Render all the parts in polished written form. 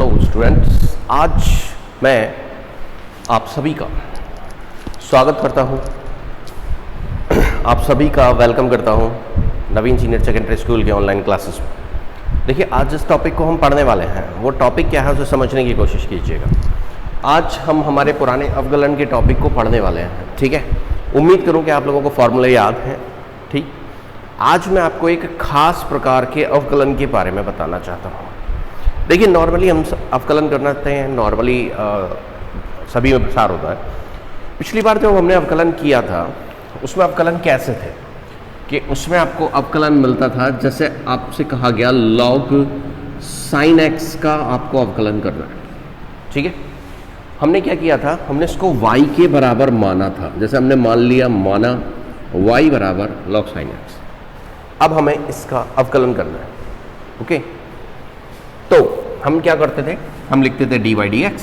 Hello students, आज मैं आप सभी का स्वागत करता हूं, आप सभी का वेलकम करता हूं नवीन सीनियर सेकेंडरी स्कूल के ऑनलाइन क्लासेस में। देखिए, आज जिस टॉपिक को हम पढ़ने वाले हैं वो टॉपिक क्या है उसे समझने की कोशिश कीजिएगा। आज हम हमारे पुराने अवकलन के टॉपिक को पढ़ने वाले हैं, ठीक है। उम्मीद करूं कि आप लोगों को फॉर्मूले याद हैं, ठीक। आज मैं आपको एक खास प्रकार के अवकलन के बारे में बताना चाहता हूं। देखिए, नॉर्मली हम अवकलन करना चाहते हैं, नॉर्मली सभी में प्रसार होता है। पिछली बार जब हमने अवकलन किया था उसमें अवकलन कैसे थे कि उसमें आपको अवकलन मिलता था, जैसे आपसे कहा गया लॉग साइन एक्स का आपको अवकलन करना है, ठीक है। हमने क्या किया था, हमने इसको y के बराबर माना था। जैसे हमने मान लिया, माना y बराबर लॉग साइन एक्स। अब हमें इसका अवकलन करना है, ओके। तो हम क्या करते थे, हम लिखते थे dy dx,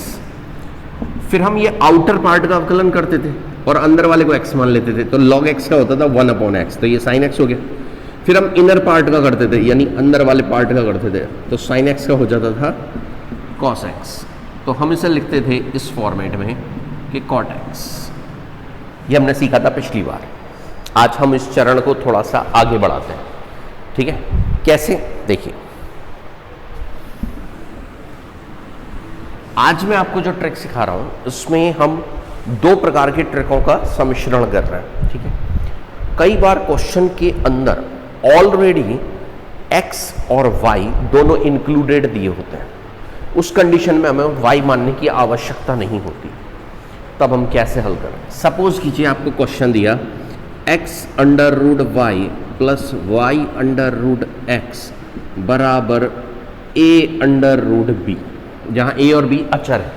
फिर हम ये आउटर पार्ट का अवकलन करते थे और अंदर वाले को x मान लेते थे। तो log x का होता था 1/x, तो ये sin x हो गया। फिर हम इनर पार्ट का करते थे, यानी अंदर वाले पार्ट का करते थे, तो sin x का हो जाता था cos x। तो हम इसे लिखते थे इस फॉर्मेट में कि cot x। ये हमने सीखा था पिछली बार। आज हम इस चरण को थोड़ा सा आगे बढ़ाते हैं, ठीक है। कैसे, देखिए, आज मैं आपको जो ट्रिक सिखा रहा हूं उसमें हम दो प्रकार के ट्रिकों का सम्मिश्रण कर रहे हैं, ठीक है। कई बार क्वेश्चन के अंदर ऑलरेडी x और y दोनों इंक्लूडेड दिए होते हैं, उस कंडीशन में हमें y मानने की आवश्यकता नहीं होती। तब हम कैसे हल करें, सपोज कीजिए आपको क्वेश्चन दिया x under root y plus y under root x बराबर a अंडर रूट बी, जहां a और b अचर है,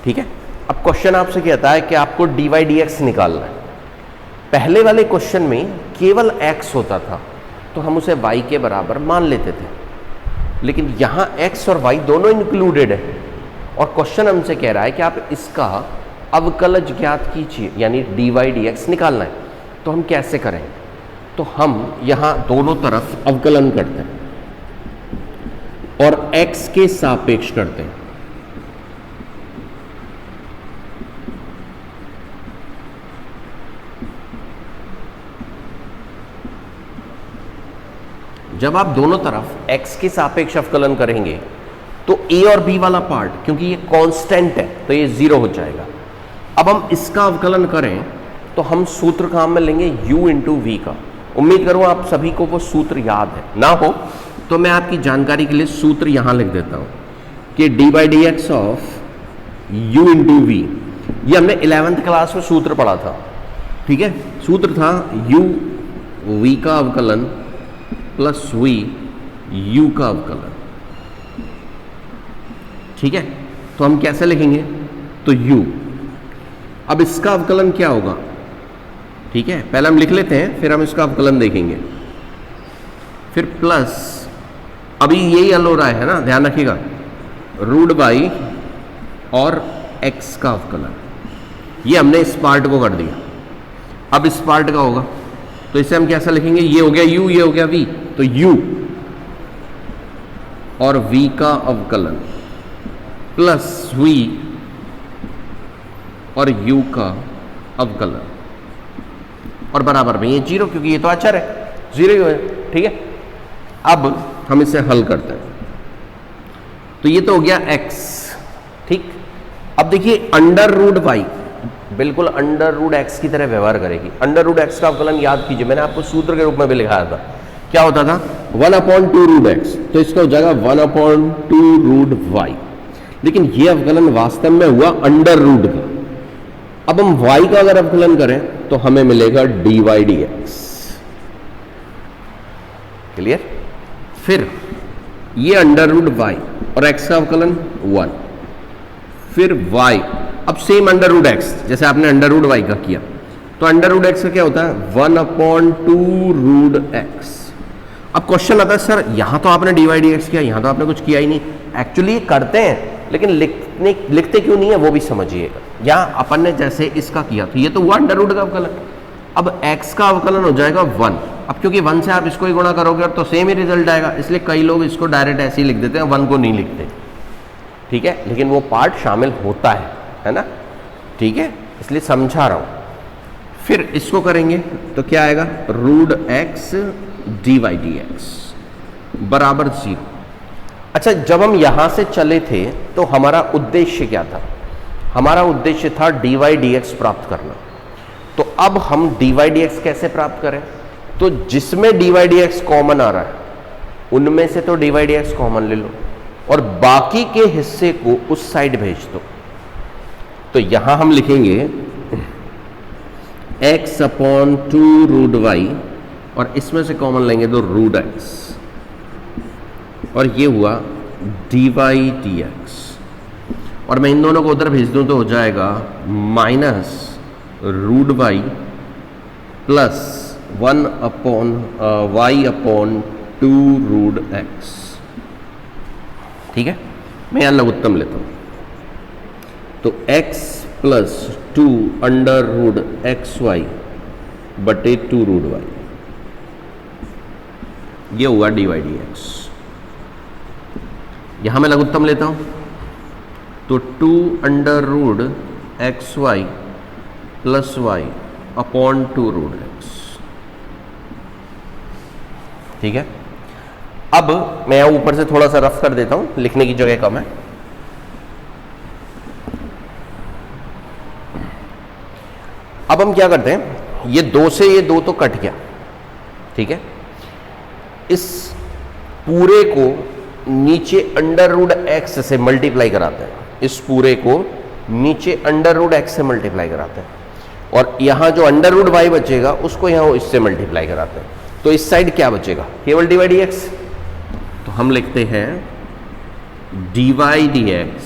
ठीक है। अब क्वेश्चन आपसे कहता है कि आपको dy dx निकालना है। पहले वाले क्वेश्चन में केवल x होता था तो हम उसे y के बराबर मान लेते थे, लेकिन यहां x और y दोनों इंक्लूडेड है और क्वेश्चन हमसे कह रहा है कि आप इसका अवकलज ज्ञात कीजिए, यानी dy dx निकालना है। तो हम कैसे करें, तो हम यहां दोनों तरफ अवकलन करते हैं और x के सापेक्ष करते हैं। जब आप दोनों तरफ x के सापेक्ष अवकलन करेंगे तो a और b वाला पार्ट, क्योंकि ये कांस्टेंट है तो ये 0 हो जाएगा। अब हम इसका अवकलन करें तो हम सूत्र काम में लेंगे u इंटू वी का। उम्मीद करूं आप सभी को वो सूत्र याद है, ना हो तो मैं आपकी जानकारी के लिए सूत्र यहां लिख देता हूं कि dy dx of u into v. ये हमने 11th क्लास में सूत्र पढ़ा था, ठीक है। सूत्र था u v का अवकलन प्लस v u का अवकलन, ठीक है। तो हम कैसे लिखेंगे, तो u, अब इसका अवकलन क्या होगा, ठीक है। पहले हम लिख लेते हैं, फिर हम इसका अवकलन देखेंगे। फिर प्लस, अभी यही हल हो रहा है ना, ध्यान रखिएगा, रूट बाई और x का अवकलन। ये हमने इस पार्ट को कर दिया। अब इस पार्ट का होगा तो इसे हम कैसा लिखेंगे, ये हो गया u, ये हो गया v, तो u और v का अवकलन प्लस v और u का अवकलन और बराबर में ये 0, क्योंकि ये तो अचर है, 0 ही है, ठीक है। अब हम इसे हल करते हैं, तो ये तो हो गया x, ठीक। अब देखिए अंडर रूट वाई बिल्कुल अंडर रूट एक्स की तरह व्यवहार करेगी। अंडर रूट एक्स का अवकलन याद कीजिए, मैंने आपको सूत्र के रूप में भी लिखाया था। क्या होता था, 1/2 रूट एक्स, तो इसका हो जाएगा 1/2 रूट वाई। लेकिन ये अवकलन वास्तव में हुआ अंडर रूट का। अब हम y का अगर अवकलन करें तो हमें मिलेगा dy dx, क्लियर। फिर ये अंडर रूट y और x का अवकलन 1, फिर y, अब सेम अंडर रूट x जैसे आपने अंडर रूट y का किया, तो अंडर रूट x का क्या होता है, 1/2 रूट x। अब क्वेश्चन आता है, सर यहां तो आपने dy dx किया, यहां तो आपने कुछ किया ही नहीं। एक्चुअली करते हैं लेकिन लिखते क्यों नहीं है वो भी समझिएगा। यहाँ अपन ने जैसे इसका किया तो ये तो हुआ अंडर रूट का अवकलन, अब x का अवकलन हो जाएगा 1। अब क्योंकि 1 से आप इसको ही गुणा करोगे तो सेम ही रिजल्ट आएगा, इसलिए कई लोग इसको डायरेक्ट ऐसे ही लिख देते हैं, 1 को नहीं लिखते। ठीक है, लेकिन वो पार्ट शामिल होता है ना, ठीक है, इसलिए समझा रहा हूं। फिर इसको करेंगे तो क्या आएगा, root x d Y D x बराबर 0। अच्छा, जब हम यहां से चले थे तो हमारा उद्देश्य क्या था? हमारा उद्देश्य था डी वाई डी एक्स प्राप्त करना। तो अब हम डी वाई डी एक्स कैसे प्राप्त करें? तो जिसमें D Y D x common आ रहा है उनमें से तो D Y D x common ले लो और बाकी के हिस्से को उस साइड भेज दो। तो यहां हम लिखेंगे x अपॉन 2 रूट वाई और इसमें से कॉमन लेंगे तो रूट एक्स और ये हुआ डी वाई डी एक्स। और मैं इन दोनों को उधर भेज दूं तो हो जाएगा minus root y plus 1 upon y upon 2 root x. ठीक है, मैं यहां लघुत्तम लेता हूं तो x plus 2 under root x y बटे 2 रूट वाई, ये हुआ डी वाई डी एक्स। यहां मैं लघुत्तम लेता हूं तो 2 under root x y plus y upon 2 root x. ठीक है, अब मैं यहां ऊपर से थोड़ा सा रफ कर देता हूं, लिखने की जगह कम है। अब हम क्या करते हैं, ये 2 से ये 2 तो कट गया, ठीक है, इस पूरे को नीचे अंडर रूट एक्स से मल्टीप्लाई कराते हैं, इस पूरे को नीचे अंडर रूट एक्स से मल्टीप्लाई कराते हैं और यहां जो अंडर रूट वाई बचेगा उसको यहां इससे मल्टीप्लाई कराते हैं। तो इस साइड क्या बचेगा, केवल डी वाई डी एक्स। तो हम लिखते हैं डी वाई डी एक्स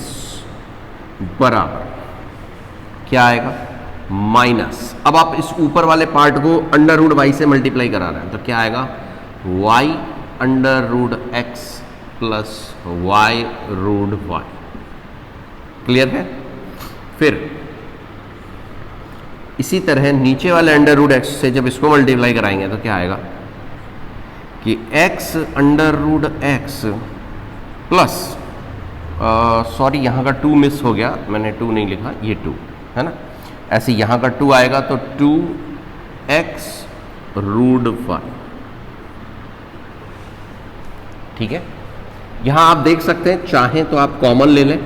बराबर क्या आएगा, माइनस, अब आप इस ऊपर वाले पार्ट को अंडर रूट वाई से मल्टीप्लाई करा रहे हैं तो क्या आएगा, y under root x plus y root y. Clear है? फिर इसी तरह नीचे वाले अंडर रूट एक्स से जब इसको मल्टीप्लाई कराएंगे तो क्या आएगा कि x under root x plus, sorry यहाँ का 2 मिस हो गया, मैंने 2 नहीं लिखा, ये 2 है ना, ऐसे यहाँ का 2 आएगा तो 2x रूट वाई। ठीक है, यहां आप देख सकते हैं, चाहें तो आप कॉमन ले लें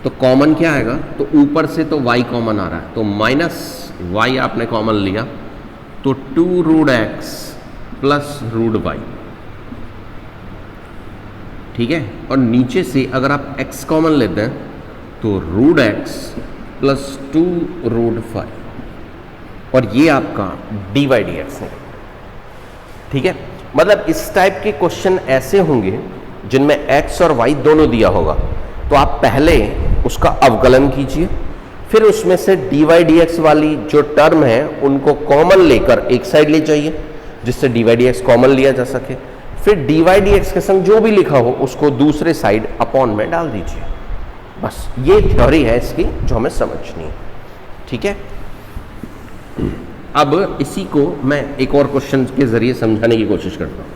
तो कॉमन क्या आएगा, तो ऊपर से तो y कॉमन आ रहा है तो माइनस y आपने कॉमन लिया तो 2 root x plus root y. ठीक है, और नीचे से अगर आप x कॉमन लेते हैं तो root x plus 2 root y और ये आपका डी वाई डी एक्स है। ठीक है, मतलब इस टाइप के क्वेश्चन ऐसे होंगे जिनमें x और y दोनों दिया होगा, तो आप पहले उसका अवकलन कीजिए, फिर उसमें से डी वाई डी एक्स वाली जो टर्म है उनको कॉमन लेकर एक साइड ले जाइए जिससे d Y D x common लिया जा सके, फिर डी वाई डी एक्स के संग जो भी लिखा हो उसको दूसरे साइड अपॉन में डाल दीजिए। बस ये थ्योरी है इसकी जो हमें समझनी है। ठीक है, अब इसी को मैं एक और क्वेश्चन के जरिए समझाने की कोशिश करता हूं।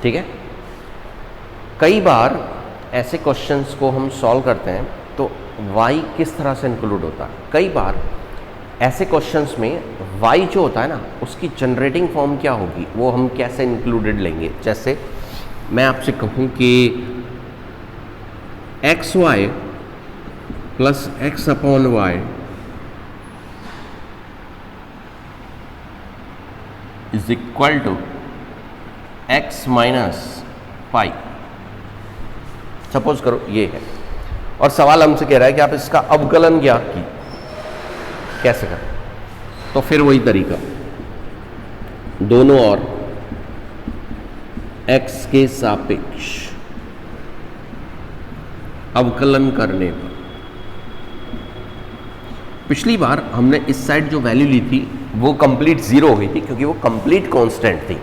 ठीक है, कई बार ऐसे क्वेश्चंस को हम सॉल्व करते हैं तो y किस तरह से इंक्लूड होता है। कई बार ऐसे क्वेश्चंस में y जो होता है ना उसकी जनरेटिंग फॉर्म क्या होगी वो हम कैसे इंक्लूडेड लेंगे। जैसे मैं आपसे कहूं कि x y plus x upon y is equal to x minus pi, suppose करो ये है, और सवाल हमसे कह रहा है कि आप इसका अवकलन क्या की कैसे करें। तो फिर वही तरीका, दोनों ओर x के सापेक्ष अवकलन करने पर, पिछली बार हमने इस साइड जो वैल्यू ली थी वो कंप्लीट 0 हो गई थी क्योंकि वो कंप्लीट कांस्टेंट थी।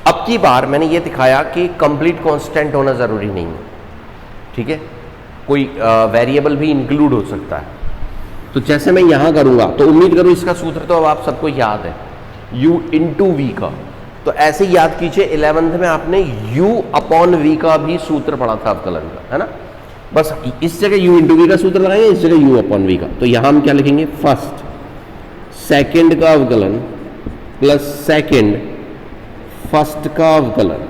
अब की बार मैंने ये दिखाया कि कंप्लीट कांस्टेंट होना ज़रूरी नहीं है। ठीक है, कोई वेरिएबल भी इंक्लूड हो सकता है। तो जैसे मैं यहाँ करूँगा तो उम्मीद करूँ इसका सूत्र तो अब आप सबको याद है। u इंटू वी का। तो ऐसे याद कीजिए 11th में आपने u अपॉन v का भी सूत्र पढ़ा था अवकलन का, है ना। बस इस जगह u इंटू वी का सूत्र लगाएंगे, इस जगह u अपॉन v का। तो यहां हम क्या लिखेंगे, फर्स्ट सेकंड का अवकलन प्लस सेकंड फर्स्ट का अवकलन,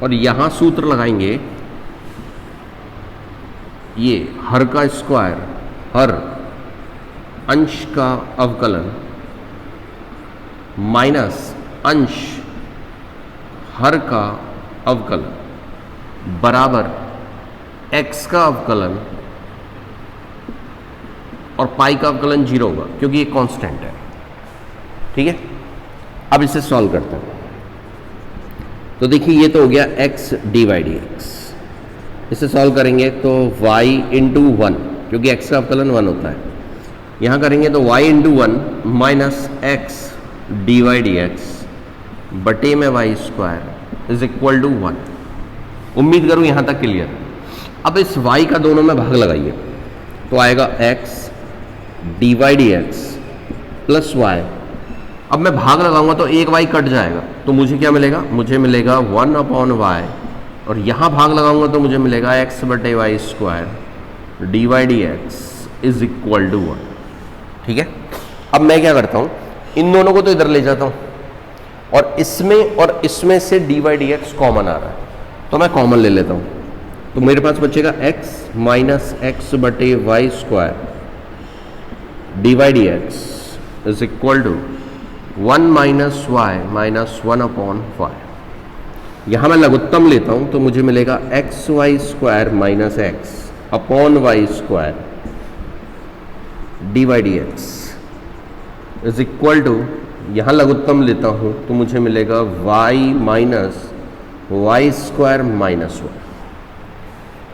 और यहां सूत्र लगाएंगे ये हर का स्क्वायर, हर अंश का अवकलन माइनस अंश हर का अवकलन बराबर x का अवकलन, और पाई का अवकलन 0 होगा क्योंकि ये कांस्टेंट है। ठीक है, अब इसे सॉल्व करते हैं। तो देखिए ये तो हो गया x dy dx, इसे सॉल्व करेंगे तो y इंटू 1, क्योंकि x का अवकलन 1 होता है, यहां करेंगे तो y into 1 minus x dy dx बटे में y square is equal to 1। उम्मीद करूं यहां तक क्लियर। अब इस y का दोनों में भाग लगाइए तो आएगा x dy dx plus y। अब मैं भाग लगाऊंगा तो एक y कट जाएगा, तो मुझे क्या मिलेगा, मुझे मिलेगा 1 अपॉन y, और यहां भाग लगाऊंगा तो मुझे मिलेगा x बटे y square dy dx is equal to 1। ठीक है, अब मैं क्या करता हूं, इन दोनों को तो इधर ले जाता हूं, और इसमें से dy dx कॉमन आ रहा है, तो मैं कॉमन ले लेता हूं। तो मेरे पास बचेगा x माइनस एक्स बटे y square dy dx is equal to 1 minus y minus 1 upon y. यहां मैं लघुत्तम लेता हूं तो मुझे मिलेगा x y square minus x upon y square dy dx is equal to, यहां लघुत्तम लेता हूं तो मुझे मिलेगा y minus y square minus 1।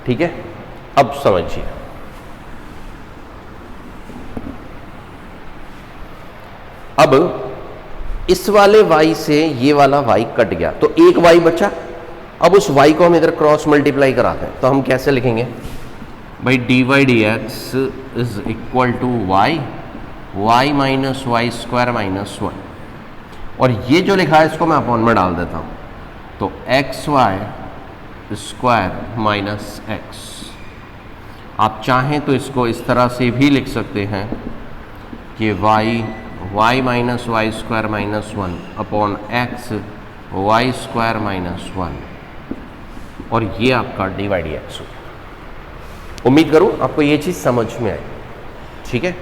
ठीक है, अब समझिए, अब इस वाले y से ये वाला y कट गया तो एक y बचा। अब उस y को हम इधर क्रॉस मल्टीप्लाई कराते हैं, तो हम कैसे लिखेंगे भाई, dy dx is equal to y minus y square minus 1, और ये जो लिखा है इसको मैं अपॉन में डाल देता हूं, तो x y square minus x. आप चाहें तो इसको इस तरह से भी लिख सकते हैं कि y minus y square minus 1 upon x y square minus 1, और ये आपका dy dx हो। उम्मीद करूं आपको ये चीज समझ में आई। ठीक है,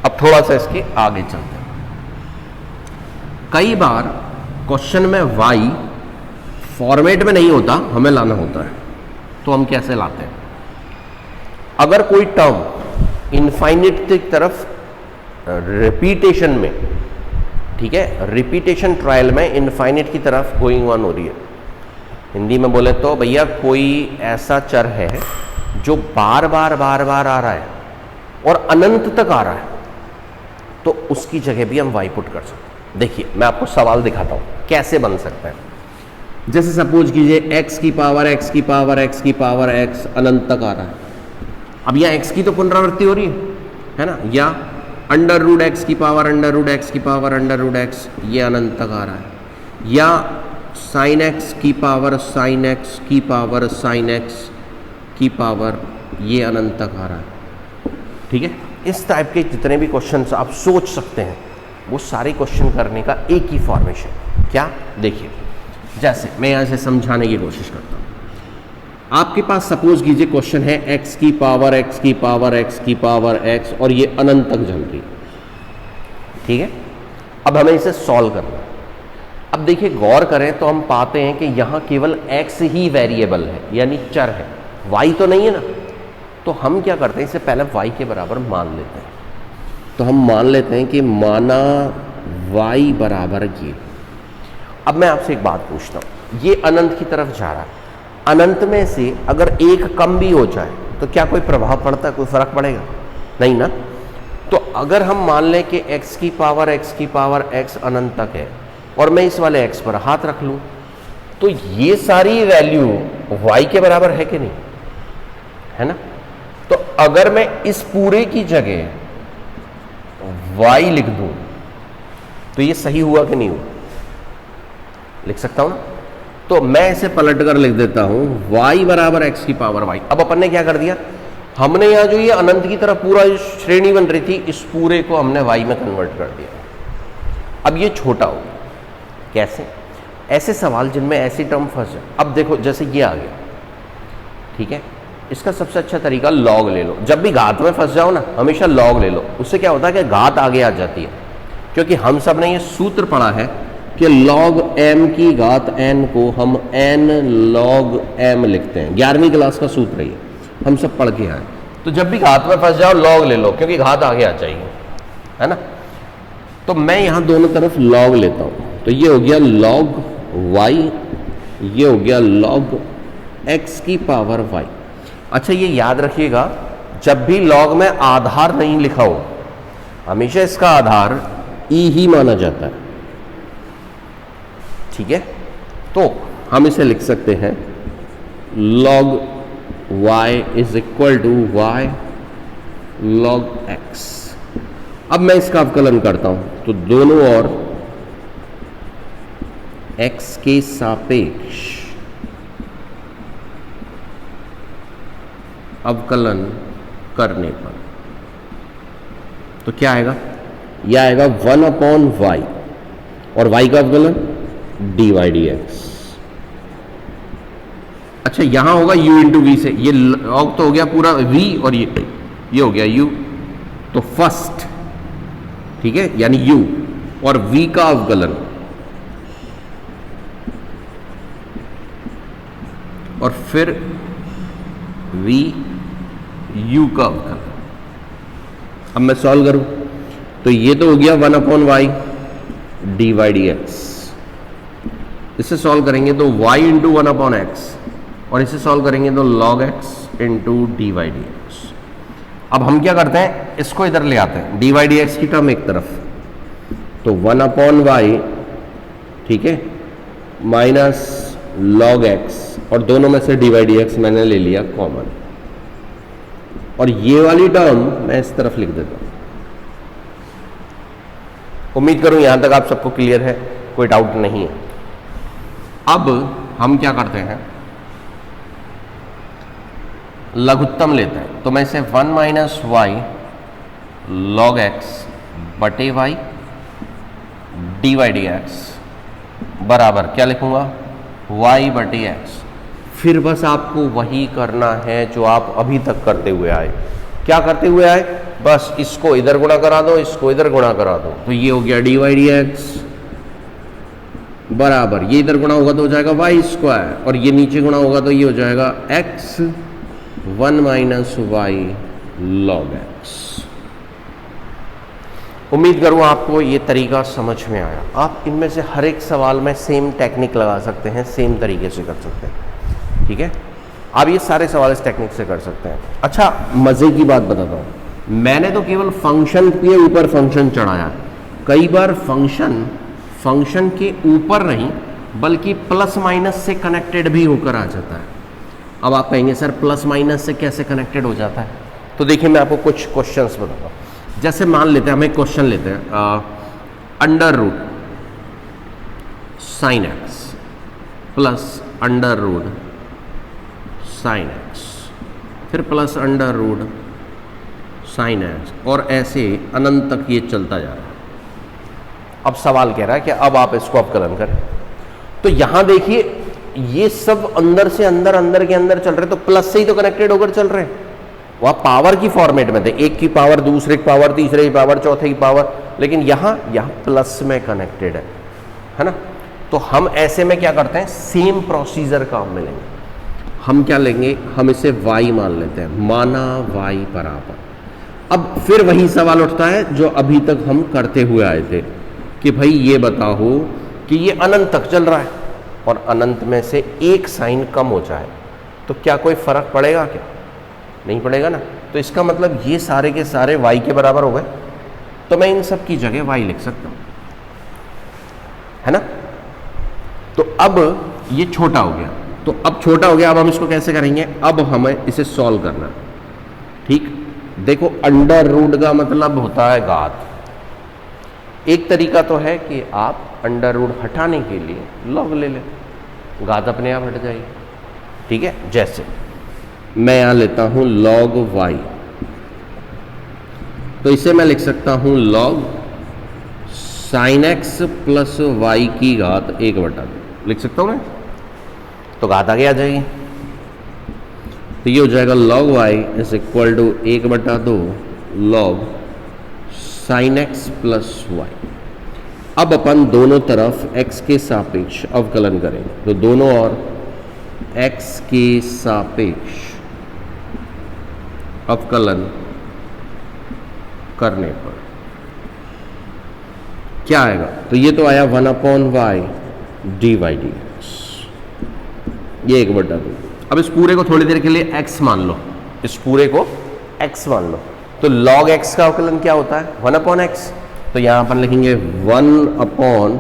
अब थोड़ा सा इसके आगे चलते हैं। कई बार क्वेश्चन में y फॉर्मेट में नहीं होता, हमें लाना होता है, तो हम कैसे लाते हैं, अगर कोई टर्म इनफाइनिट की तरफ रिपीटेशन में, ठीक है, रिपीटेशन ट्रायल में इनफाइनिट की तरफ गोइंग ऑन हो रही है, हिंदी में बोले तो भैया कोई ऐसा चर है जो बार बार आ रहा है और अनंत तक आ रहा है, तो उसकी जगह भी हम y पुट कर सकते हैं। देखिए मैं आपको सवाल दिखाता हूं कैसे बन सकता है। जैसे सपोज कीजिए x की पावर x की पावर x की पावर x अनंत तक आ रहा है। अब यहाँ x की तो पुनरावृत्ति हो रही है ना, या अंडर रूट एक्स की पावर अंडर रूट एक्स की पावर अंडर रूट एक्स, ये अनंत तक आ रहा है, या साइन एक्स की पावर साइन एक्स की पावर साइन एक्स की पावर, ये अनंत तक आ रहा है। ठीक है, इस टाइप के जितने भी क्वेश्चंस आप सोच सकते हैं वो सारे क्वेश्चन करने का एक ही फॉर्मेशन। क्या, देखिए जैसे मैं यहाँ से समझाने की कोशिश करता हूँ। आपके पास सपोज कीजिए क्वेश्चन है x की पावर x की पावर x की पावर x, और ये अनंत तक चल रही है। ठीक है, अब हमें इसे सॉल्व करना है। अब देखिए गौर करें तो हम पाते हैं कि यहाँ केवल x ही वेरिएबल है, यानी चर है, y तो नहीं है ना। तो हम क्या करते हैं, इसे पहले y के बराबर मान लेते हैं। तो हम मान लेते हैं कि माना y बराबर ये। अब मैं आपसे एक बात पूछता हूँ, ये अनंत की तरफ जा रहा है, अनंत में से अगर एक कम भी हो जाए तो क्या कोई प्रभाव पड़ता है, कोई फर्क पड़ेगा? नहीं ना। तो अगर हम मान लें कि x की पावर x अनंत तक है और मैं इस वाले x पर हाथ रख लूं, तो ये सारी वैल्यू y के बराबर है कि नहीं, है ना। तो अगर मैं इस पूरे की जगह y लिख दूं तो ये सही हुआ कि नहीं हुआ, लिख सकता हूं ना। तो मैं इसे पलट कर लिख देता हूं y बराबर x की पावर y। अब अपन ने क्या कर दिया, हमने यहां जो ये अनंत की तरफ पूरा श्रेणी बन रही थी, इस पूरे को हमने y में कन्वर्ट कर दिया। अब ये छोटा हो गया। कैसे? ऐसे सवाल जिनमें ऐसी टर्म फंस जाए। अब देखो जैसे ये आ गया, ठीक है, इसका सबसे अच्छा तरीका लॉग ले लो। जब भी घात में फंस जाओ ना, हमेशा लॉग ले लो। उससे क्या होता है कि घात आगे आ जाती है, क्योंकि हम सब ने ये सूत्र पढ़ा है कि log m की घात n को हम n log m लिखते हैं। 11वीं क्लास का सूत्र है ये, हम सब पढ़ के आए। तो जब भी घात में फंस जाओ लॉग ले लो, क्योंकि घात आगे आ जाएगी, है ना। तो मैं यहां दोनों तरफ log लेता हूं, तो ये हो गया log y, ये हो गया log x की पावर y। अच्छा ये याद रखिएगा, जब भी log में आधार नहीं लिखा हो, हमेशा इसका आधार e ही माना जाता है, ठीक है। तो हम इसे लिख सकते हैं log y is equal to y log x। अब मैं इसका अवकलन करता हूं, तो दोनों ओर x के सापेक्ष अवकलन करने पर तो क्या आएगा, यह आएगा 1/y और y का अवकलन dy dx। अच्छा यहां होगा u इंटू वी से, ये log तो हो गया पूरा v और ये हो गया u, तो फर्स्ट, ठीक है, यानी u और v का अवकलन और फिर v u का अवकलन। अब मैं सॉल्व करूं तो ये तो हो गया 1/y dy dx। इसे सॉल्व करेंगे तो y इंटू 1/x और इसे सॉल्व करेंगे तो log x into dy dx। अब हम क्या करते हैं, इसको इधर ले आते हैं, dy dx की टर्म एक तरफ, तो 1/y, ठीक है, माइनस log x और दोनों में से dy dx मैंने ले लिया कॉमन, और ये वाली टर्म मैं इस तरफ लिख देता हूं। उम्मीद करूं यहां तक आप सबको क्लियर है, कोई डाउट नहीं है। अब हम क्या करते हैं, लघुत्तम लेते हैं, तो मैं इसे 1 माइनस वाई लॉग एक्स बटे y d Y D x बराबर क्या लिखूंगा, y बटे एक्स। फिर बस आपको वही करना है जो आप अभी तक करते हुए आए। क्या करते हुए आए, बस इसको इधर गुणा करा दो, इसको इधर गुणा करा दो, तो ये हो गया डी वाई डी एक्स बराबर, ये इधर गुणा होगा तो हो जाएगा वाई स्क्वायर, और ये नीचे गुणा होगा तो ये हो जाएगा x 1 minus y log x. उम्मीद करूँ आपको ये तरीका समझ में आया। आप इनमें से हर एक सवाल में सेम टेक्निक लगा सकते हैं, सेम तरीके से कर सकते हैं, ठीक है। आप ये सारे सवाल इस टेक्निक से कर सकते हैं। अच्छा मज़े की बात बताता हूँ, मैंने तो केवल फंक्शन के ऊपर फंक्शन चढ़ाया, कई बार फंक्शन के ऊपर नहीं बल्कि प्लस माइनस से कनेक्टेड भी होकर आ जाता है। अब आप कहेंगे सर प्लस माइनस से कैसे कनेक्टेड हो जाता है, तो देखिए मैं आपको कुछ क्वेश्चंस बताता हूँ। जैसे मान लेते हैं, हम एक क्वेश्चन लेते हैं, under root sine X plus under root sine X, फिर plus under root sine X, और ऐसे अनंत तक ये चलता जा रहा है। अब सवाल कह रहा है कि अब आप इसको अवकलन करें, तो यहां देखिए ये सब अंदर से अंदर, अंदर के अंदर चल रहे, तो प्लस से ही तो कनेक्टेड होकर चल रहे हैं। वह पावर की फॉर्मेट में थे, एक की पावर, दूसरे की पावर, तीसरे की पावर, चौथे की पावर, लेकिन यहां प्लस में कनेक्टेड है ना। तो हम ऐसे में क्या करते हैं, सेम प्रोसीजर का हम मिलेंगे। हम क्या लेंगे, हम इसे y मान लेते हैं, माना y बराबर। अब फिर वही सवाल उठता है जो अभी तक हम करते हुए आए थे कि भाई ये बताओ कि ये अनंत तक चल रहा है और अनंत में से एक साइन कम हो जाए तो क्या कोई फर्क पड़ेगा, क्या नहीं पड़ेगा ना। तो इसका मतलब ये सारे के सारे y के बराबर हो गए, तो मैं इन सब की जगह y लिख सकता हूं, है ना। तो अब ये छोटा हो गया, तो अब छोटा हो गया, अब हम इसको कैसे करेंगे, अब हमें इसे सॉल्व करना, ठीक। देखो अंडर रूट का मतलब होता है घात, एक तरीका तो है कि आप अंडर रूट हटाने के लिए लॉग ले लें, घात अपने आप हट जाएगी। ठीक है, जैसे मैं यहां लेता हूं log y, तो इसे मैं लिख सकता हूं log sin x plus y की घात 1/2 लिख सकता हूं मैं, तो घात आगे आ जाएगी। तो ये हो जाएगा log y is equal to 1/2 log sin x plus y. अब अपन दोनों तरफ x के सापेक्ष अवकलन करेंगे, तो दोनों ओर x के सापेक्ष अवकलन करने पर क्या आएगा, तो ये तो आया 1/y dy/dx, ये 1/2। अब इस पूरे को थोड़ी देर के लिए x मान लो, इस पूरे को x मान लो, तो log x का अवकलन क्या होता है 1/x, तो यहां अपन लिखेंगे 1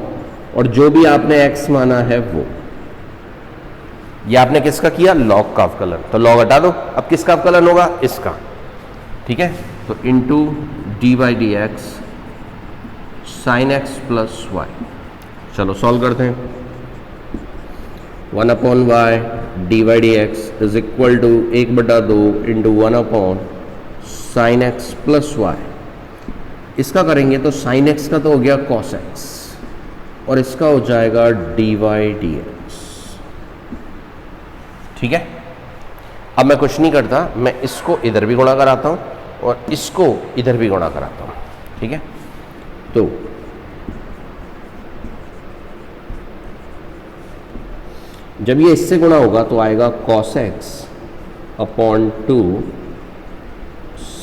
और जो भी आपने x माना है वो, ये आपने किसका किया log का अवकलन, तो log हटा दो, अब किसका अवकलन होगा इसका। ठीक है, तो into dy/dx sin x plus y. चलो सॉल्व करते हैं। 1/y dy/dx is equal to 1/2 into 1 sin x plus y. इसका करेंगे तो sin x का तो हो गया cos x और इसका हो जाएगा dy/dx। ठीक है, अब मैं कुछ नहीं करता, मैं इसको इधर भी गुणा कराता हूं और इसको इधर भी गुणा कराता हूं। ठीक है, तो जब ये इससे गुणा होगा तो आएगा cos x upon 2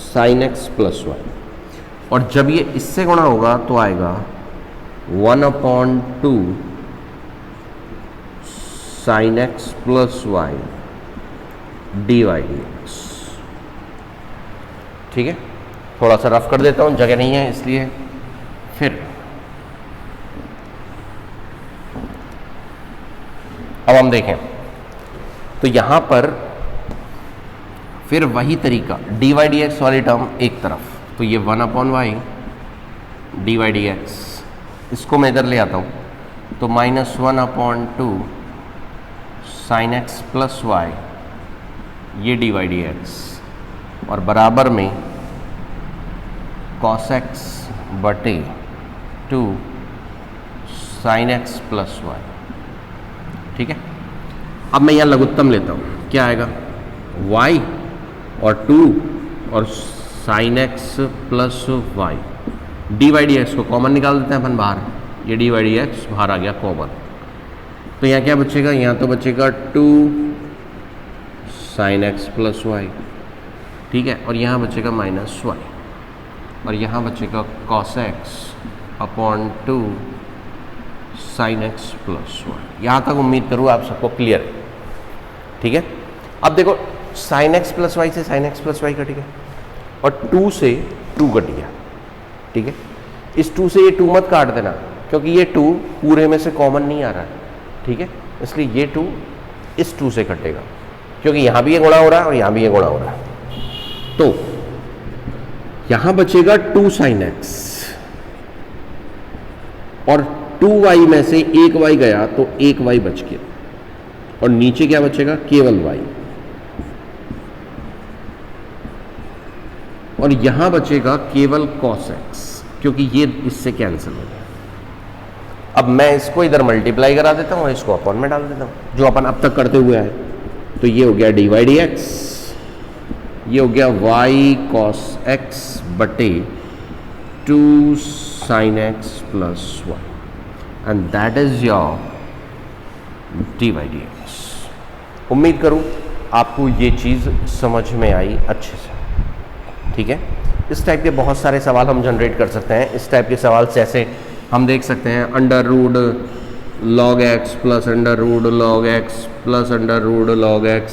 sin x plus y, और जब ये इससे गुणा होगा तो आएगा 1/2 sin x plus Y dy/dx। ठीक है, थोड़ा सा रफ कर देता हूं, जगह नहीं है इसलिए। फिर अब हम देखें तो यहां पर फिर वही तरीका dy/dx वाली टर्म एक तरफ, तो ये 1/y dy/dx, इसको मैं इधर ले आता हूं, तो -1/2 sin x प्लस वाई ये dy/dx, और बराबर में cos x बटे 2 sin x प्लस वाई। ठीक है, अब मैं यहाँ लघुत्तम लेता हूँ, क्या आएगा y और 2 और sin x plus Y, dy/dx को कॉमन निकाल देते हैं अपन बाहर, ये dy/dx बाहर आ गया कॉमन, तो यहाँ क्या बचेगा, यहाँ तो बचेगा 2 sin x प्लस वाई। ठीक है, और यहाँ बचेगा माइनस वाई, और यहाँ बचेगा cos x upon 2 sin x plus y. यहाँ तक उम्मीद करूँ आप सबको क्लियर है। ठीक है, अब देखो sin x प्लस वाई से sin x plus y cut गया और 2 से 2 कट गया। ठीक है, इस 2 से ये 2 मत काट देना, क्योंकि ये 2 पूरे में से कॉमन नहीं आ रहा है। ठीक है, इसलिए ये 2 इस 2 से कटेगा, क्योंकि यहाँ भी ये गुणा हो रहा है और यहाँ भी ये गुणा हो रहा है, तो यहां बचेगा 2 sin x, और 2y में से 1y गया तो 1y बच गया, और नीचे क्या बचेगा, केवल y, और यहां बचेगा केवल cos x, क्योंकि ये इससे कैंसिल हो गया। अब मैं इसको इधर मल्टीप्लाई करा देता हूं और इसको अपॉन में डाल देता हूं, जो अपन अब तक करते हुए आए, तो ये हो गया dy/dx, ये हो गया y cos x बटे 2 sin x plus y, and that is your dy/dx। उम्मीद करूं आपको ये चीज़ समझ में आई अच्छे से। ठीक है, इस टाइप के बहुत सारे सवाल हम जनरेट कर सकते हैं। इस टाइप के सवाल जैसे हम देख सकते हैं under root log x plus under root log x plus under root log x।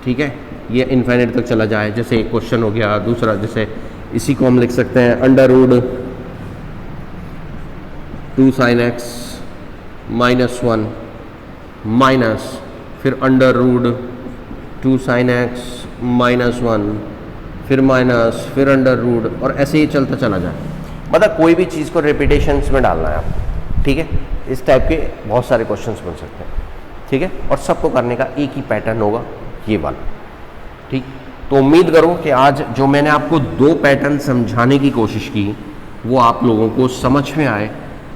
ठीक है, ये इन्फिनिट तक चला जाए, जैसे एक क्वेश्चन हो गया। दूसरा जैसे इसी को हम लिख सकते हैं under root 2 sin x minus 1 minus फिर under root 2 sin x minus 1 फिर माइनस फिर अंडर रूट, और ऐसे ही चलता चला जाए। मतलब कोई भी चीज़ को रिपीटेशंस में डालना है आपको, ठीक है। इस टाइप के बहुत सारे क्वेश्चंस बन सकते हैं, ठीक है। और सबको करने का एक ही पैटर्न होगा, ये वाला, ठीक। तो उम्मीद करूं कि आज जो मैंने आपको 2 पैटर्न समझाने की कोशिश की वो आप लोगों को समझ में आए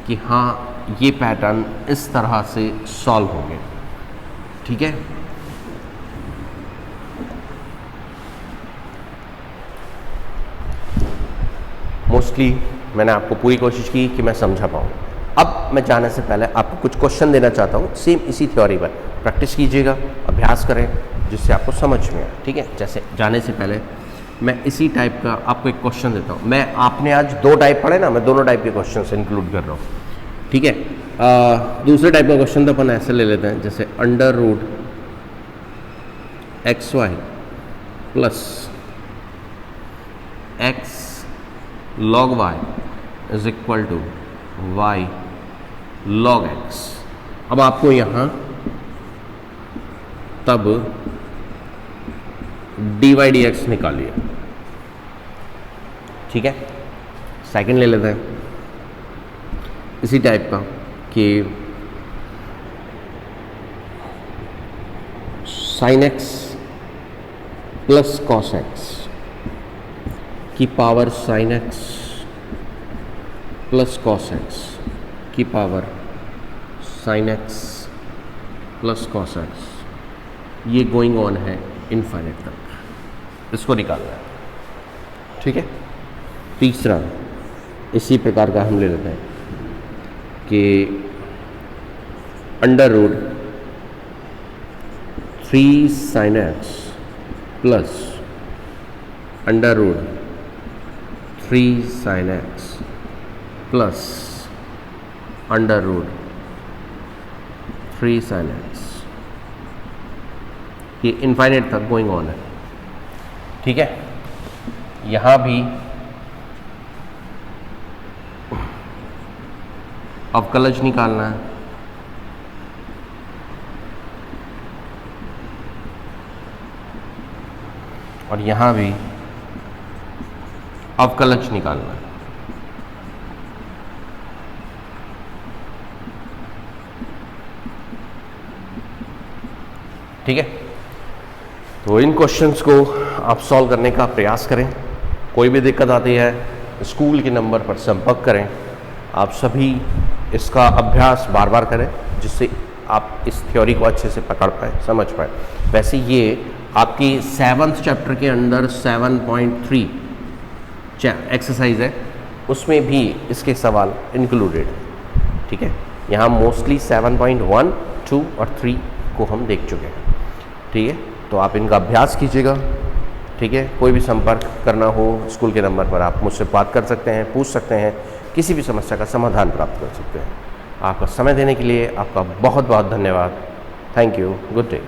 कि हाँ ये पैटर्न इस तरह से सॉल्व होंगे, ठीक है। मोस्टली मैंने आपको पूरी कोशिश की कि मैं समझा पाऊँ। अब मैं जाने से पहले आपको कुछ क्वेश्चन देना चाहता हूँ, सेम इसी थ्योरी पर प्रैक्टिस कीजिएगा, अभ्यास करें, जिससे आपको समझ में आए, ठीक है। जैसे जाने से पहले मैं इसी टाइप का आपको एक क्वेश्चन देता हूँ। मैं आपने आज 2 टाइप पढ़े ना, मैं दोनों टाइप के क्वेश्चन इंक्लूड कर रहा हूँ, ठीक है। दूसरे टाइप का क्वेश्चन तो अपन ऐसे ले लेते हैं, जैसे under root XY plus X log Y is equal to Y log X। अब आपको यहाँ तब dy/dx निकालिए, ठीक है। सेकंड ले लेते हैं इसी टाइप का कि sin x plus cos x की power sin x plus cos x की power sin x plus cos x, ये गोइंग ऑन है इनफाइनाइट तक, इसको निकालना है, ठीक है। तीसरा इसी प्रकार का हम ले लेते हैं कि under root 3 sin x plus under root 3 sin x plus under root 3 sin x, ये इनफाइनाइट तक गोइंग ऑन है, ठीक है। यहां भी अवकलज निकालना है, और यहां भी अवकलज निकालना है, ठीक है। तो इन क्वेश्चंस को आप सॉल्व करने का प्रयास करें। कोई भी दिक्कत आती है स्कूल के नंबर पर संपर्क करें। आप सभी इसका अभ्यास बार बार करें, जिससे आप इस थ्योरी को अच्छे से पकड़ पाए, समझ पाए। वैसे ये आपकी 7th चैप्टर के अंदर 7.3 एक्सरसाइज है, उसमें भी इसके सवाल इंक्लूडेड है, ठीक है। यहाँ मोस्टली 7.1, 2 और 3 को हम देख चुके हैं, ठीक है। तो आप इनका अभ्यास कीजिएगा, ठीक है। कोई भी संपर्क करना हो स्कूल के नंबर पर आप मुझसे बात कर सकते हैं, पूछ सकते हैं, किसी भी समस्या का समाधान प्राप्त कर सकते हैं। आपका समय देने के लिए आपका बहुत बहुत धन्यवाद। Thank you. Good day.